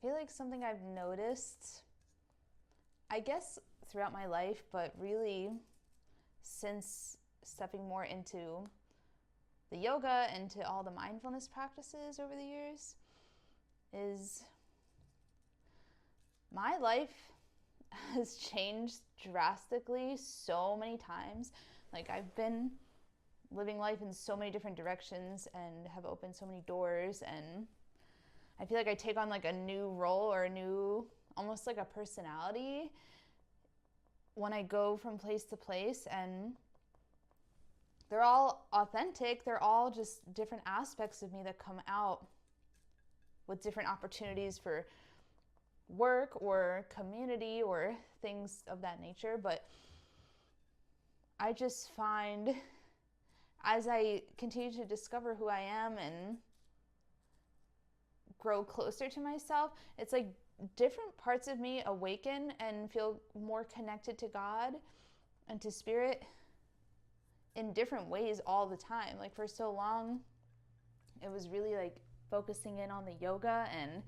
feel like something I've noticed, I guess, throughout my life, but really since stepping more into the yoga and to all the mindfulness practices over the years, is my life has changed drastically so many times. Like, I've been living life in so many different directions and have opened so many doors, and I feel like I take on like a new role or a new, almost like a personality when I go from place to place, and they're all authentic. They're all just different aspects of me that come out with different opportunities for work or community or things of that nature. But I just find, as I continue to discover who I am and grow closer to myself, it's like different parts of me awaken and feel more connected to God and to spirit in different ways all the time. Like, for so long, it was really like focusing in on the yoga and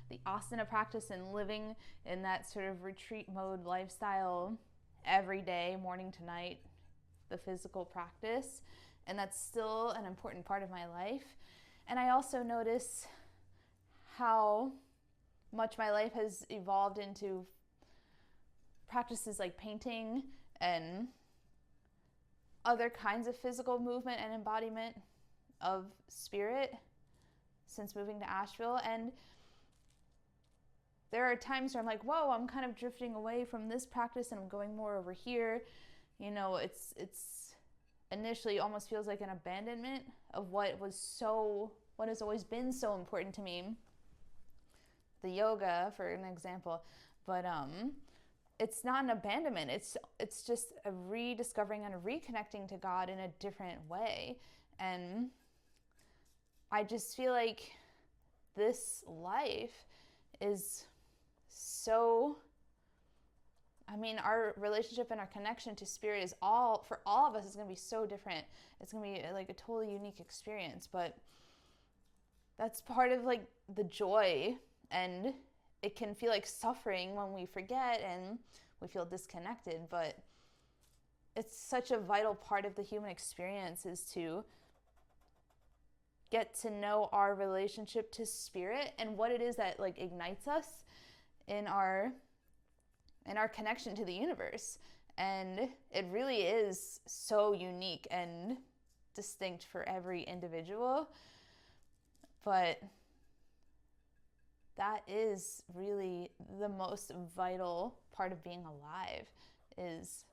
the asana practice and living in that sort of retreat mode lifestyle every day, morning to night, the physical practice. And that's still an important part of my life. And I also notice how much my life has evolved into practices like painting and other kinds of physical movement and embodiment of spirit since moving to Asheville. And there are times where I'm like, whoa, I'm kind of drifting away from this practice and I'm going more over here. You know, it's initially almost feels like an abandonment of what has always been so important to me. The yoga, for an example. But it's not an abandonment. It's just a rediscovering and a reconnecting to God in a different way. And I just feel like this life is so, our relationship and our connection to spirit is for all of us, is going to be so different. It's going to be like a totally unique experience, but that's part of like the joy, and it can feel like suffering when we forget and we feel disconnected, but it's such a vital part of the human experience, is to get to know our relationship to spirit and what it is that like ignites us in our connection to the universe. And it really is so unique and distinct for every individual. But that is really the most vital part of being alive, is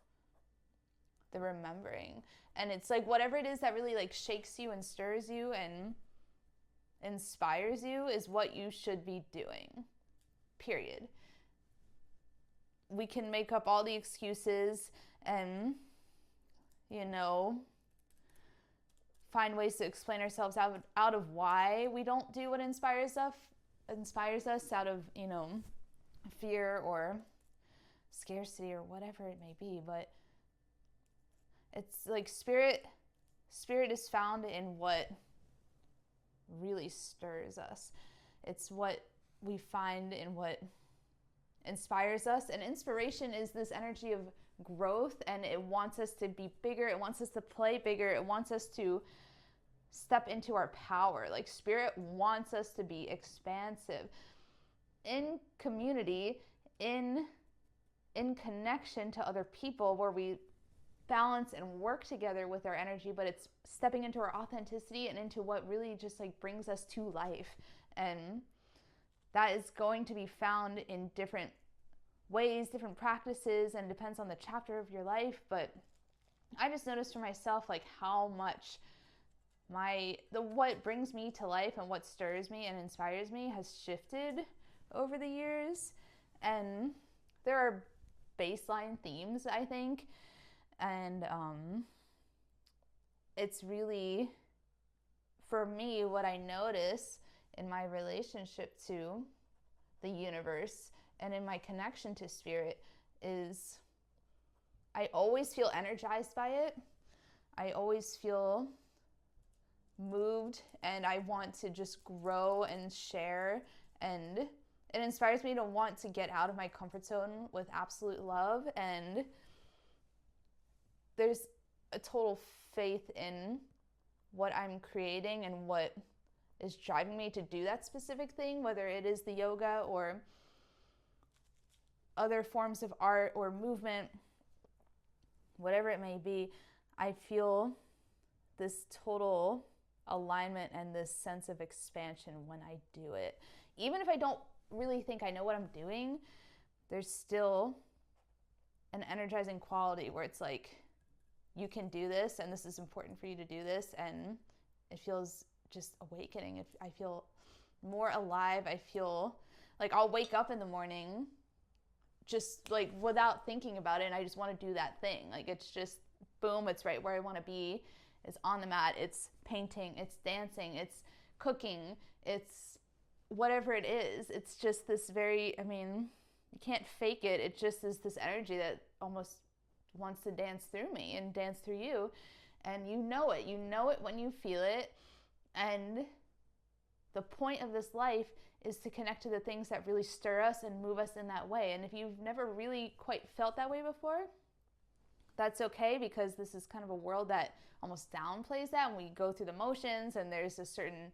the remembering. And it's like whatever it is that really like shakes you and stirs you and inspires you is what you should be doing, period. We can make up all the excuses and, find ways to explain ourselves out of why we don't do what inspires us out of, fear or scarcity or whatever it may be. But it's like spirit is found in what really stirs us. It's what we find in what inspires us. And inspiration is this energy of growth, and it wants us to be bigger, it wants us to play bigger, it wants us to step into our power. Like, spirit wants us to be expansive in community, in connection to other people, where we balance and work together with our energy, but it's stepping into our authenticity and into what really just like brings us to life. And that is going to be found in different ways, different practices, and depends on the chapter of your life. But I just noticed for myself like how much what brings me to life and what stirs me and inspires me has shifted over the years. And there are baseline themes, I think, and it's really, for me, what I notice in my relationship to the universe and in my connection to spirit is I always feel energized by it. I always feel moved, and I want to just grow and share and It inspires me to want to get out of my comfort zone with absolute love, and there's a total faith in what I'm creating and what is driving me to do that specific thing, whether it is the yoga or other forms of art or movement, whatever it may be. I feel this total alignment and this sense of expansion when I do it. Even if I don't really think I know what I'm doing, there's still an energizing quality where it's like, you can do this, and this is important for you to do this, and it feels just awakening. I feel more alive. I feel like I'll wake up in the morning just like without thinking about it, and I just want to do that thing. Like, it's just boom, it's right where I want to be. It's on the mat, it's painting, it's dancing, it's cooking, it's whatever it is. It's just this very, I mean, you can't fake it. It just is this energy that almost wants to dance through me and dance through you. And you know it when you feel it. And the point of this life is to connect to the things that really stir us and move us in that way. And if you've never really quite felt that way before, that's okay, because this is kind of a world that almost downplays that, and we go through the motions, and there's a certain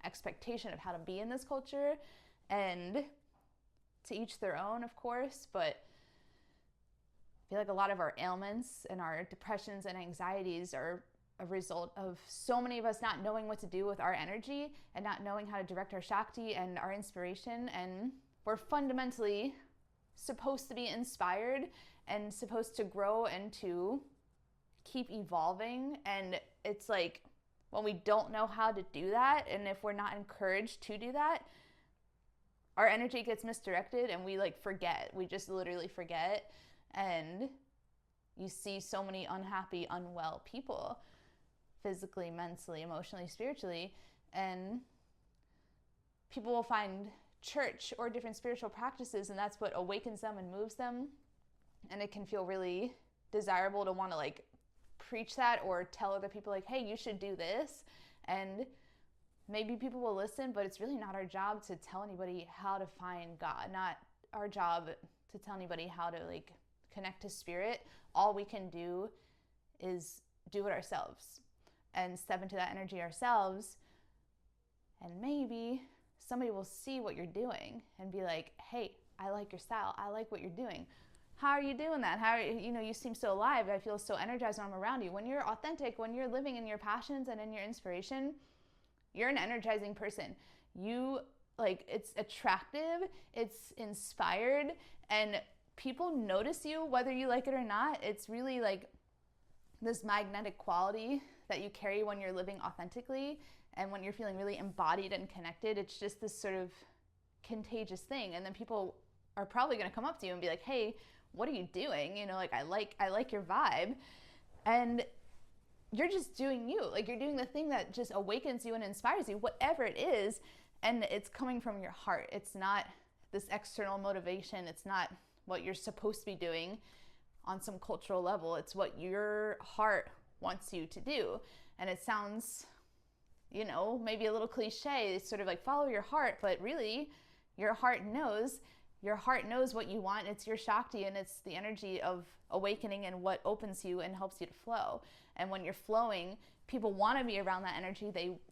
expectation of how to be in this culture, and to each their own, of course. But I feel like a lot of our ailments and our depressions and anxieties are a result of so many of us not knowing what to do with our energy and not knowing how to direct our Shakti and our inspiration. And we're fundamentally supposed to be inspired and supposed to grow and to keep evolving. And it's like, when we don't know how to do that, and if we're not encouraged to do that, our energy gets misdirected, and we like forget. We just literally forget. And you see so many unhappy, unwell people, physically, mentally, emotionally, spiritually, and people will find church or different spiritual practices, and that's what awakens them and moves them. And it can feel really desirable to want to like preach that or tell other people like, hey, you should do this. And maybe people will listen, but it's really not our job to tell anybody how to find God, not our job to tell anybody how to like connect to spirit. All we can do is do it ourselves and step into that energy ourselves. And maybe somebody will see what you're doing and be like, hey, I like your style. I like what you're doing. How are you doing that? How are you, you seem so alive. I feel so energized when I'm around you. When you're authentic, when you're living in your passions and in your inspiration, you're an energizing person. You like, it's attractive, it's inspired, and people notice you whether you like it or not. It's really like this magnetic quality that you carry when you're living authentically and when you're feeling really embodied and connected. It's just this sort of contagious thing. And then people are probably going to come up to you and be like, hey, what are you doing? Like, I like your vibe. And you're just doing you. Like, you're doing the thing that just awakens you and inspires you, whatever it is. And it's coming from your heart. It's not this external motivation. It's not what you're supposed to be doing on some cultural level. It's what your heart wants you to do. And it sounds, maybe a little cliche. It's sort of like follow your heart, but really your heart knows what you want. It's your Shakti, and it's the energy of awakening and what opens you and helps you to flow. And when you're flowing, people want to be around that energy.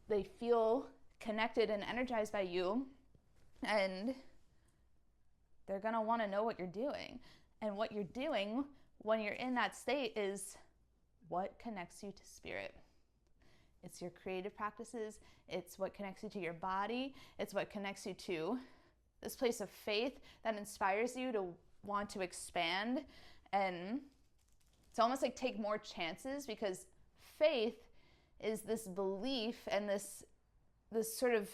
They feel connected and energized by you, and they're going to want to know what you're doing. And what you're doing when you're in that state is what connects you to spirit. It's your creative practices. It's what connects you to your body. It's what connects you to this place of faith that inspires you to want to expand. And it's almost like take more chances, because faith is this belief and this sort of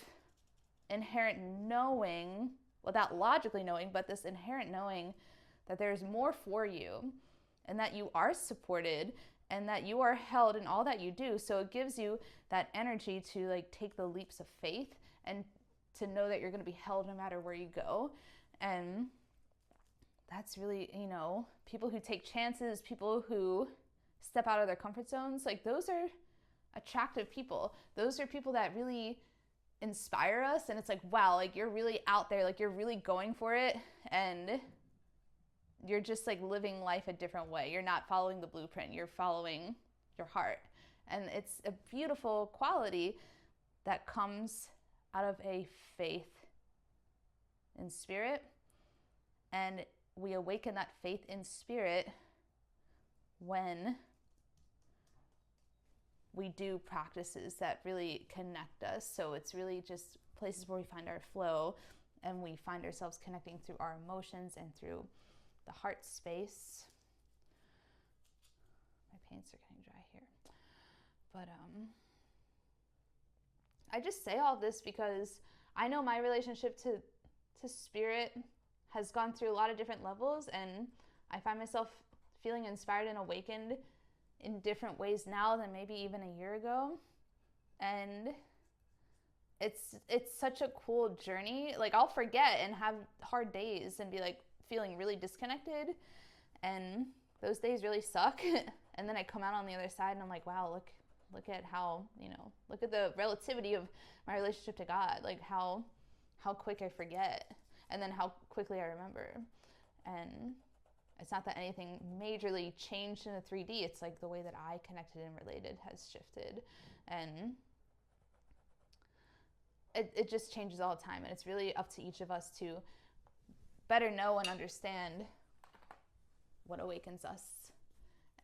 inherent knowing, without logically knowing, but this inherent knowing that there's more for you and that you are supported and that you are held in all that you do. So it gives you that energy to like take the leaps of faith and to know that you're going to be held no matter where you go. And that's really, people who take chances, people who step out of their comfort zones, like those are attractive people. Those are people that really inspire us, and it's like, wow, like you're really out there, like you're really going for it, and you're just like living life a different way. You're not following the blueprint, you're following your heart. And it's a beautiful quality that comes out of a faith in spirit. And we awaken that faith in spirit when we do practices that really connect us. So it's really just places where we find our flow, and we find ourselves connecting through our emotions and through the heart space. My paints are getting dry here. But I just say all this because I know my relationship to spirit has gone through a lot of different levels, and I find myself feeling inspired and awakened in different ways now than maybe even a year ago. And it's such a cool journey. Like, I'll forget and have hard days and be like feeling really disconnected, and those days really suck. And then I come out on the other side and I'm like, wow, look at how, look at the relativity of my relationship to God, like how quick I forget, and then how quickly I remember. And it's not that anything majorly changed in the 3D. It's like the way that I connected and related has shifted. And it just changes all the time. And it's really up to each of us to better know and understand what awakens us,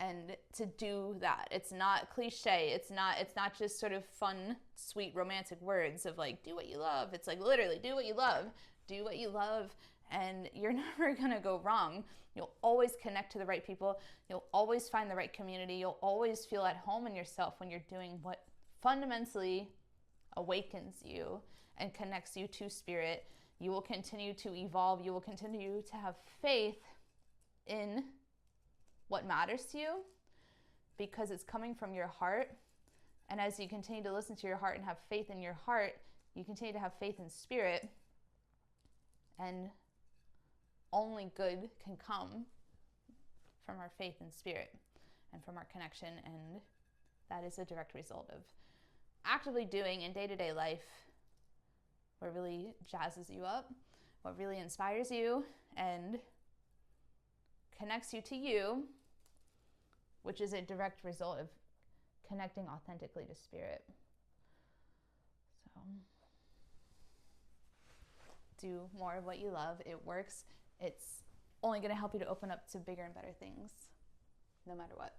and to do that. It's not cliche. It's not just sort of fun, sweet, romantic words of like, do what you love. It's like, literally, do what you love. Do what you love, and you're never gonna go wrong. You'll always connect to the right people. You'll always find the right community. You'll always feel at home in yourself when you're doing what fundamentally awakens you and connects you to spirit. You will continue to evolve. You will continue to have faith in what matters to you because it's coming from your heart. And as you continue to listen to your heart and have faith in your heart, you continue to have faith in spirit, and only good can come from our faith in spirit and from our connection. And that is a direct result of actively doing in day-to-day life what really jazzes you up, what really inspires you and connects you to you, which is a direct result of connecting authentically to spirit. So do more of what you love. It works. It's only going to help you to open up to bigger and better things, no matter what.